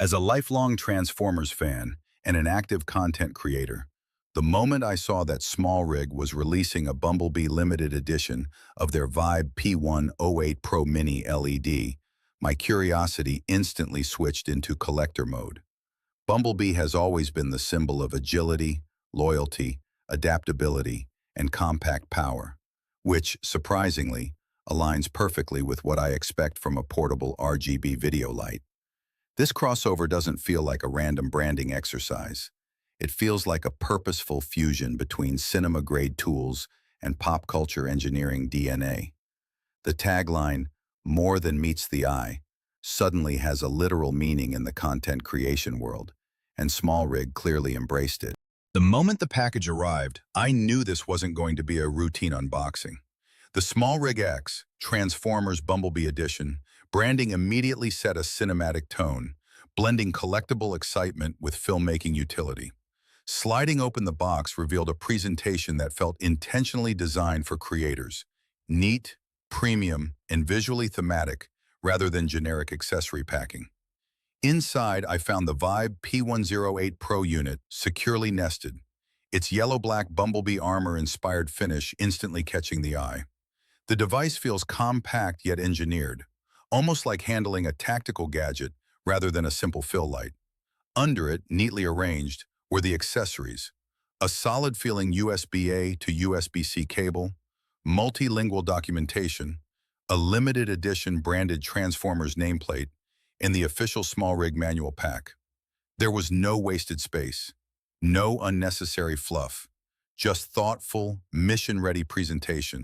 As a lifelong Transformers fan and an active content creator, the moment I saw that SmallRig was releasing a BumbleBee limited edition of their Vibe P108 Pro Mini LED, my curiosity instantly switched into collector mode. BumbleBee has always been the symbol of agility, loyalty, adaptability, and compact power, which, surprisingly, aligns perfectly with what I expect from a portable RGB video light. This crossover doesn't feel like a random branding exercise. It feels like a purposeful fusion between cinema-grade tools and pop culture engineering DNA. The tagline, "More than meets the eye," suddenly has a literal meaning in the content creation world, and SmallRig clearly embraced it. The moment the package arrived, I knew this wasn't going to be a routine unboxing. The SmallRig X, Transformers Bumblebee Edition, branding immediately set a cinematic tone, blending collectible excitement with filmmaking utility. Sliding open the box revealed a presentation that felt intentionally designed for creators. Neat, premium, and visually thematic, rather than generic accessory packing. Inside, I found the Vibe P108 Pro unit, securely nested, its yellow-black Bumblebee armor-inspired finish instantly catching the eye. The device feels compact yet engineered, almost like handling a tactical gadget rather than a simple fill light. Under it, neatly arranged, were the accessories: a solid-feeling USB-A to USB-C cable, multilingual documentation, a limited edition branded Transformers nameplate, and the official SmallRig manual pack. There was no wasted space, no unnecessary fluff, just thoughtful, mission-ready presentation.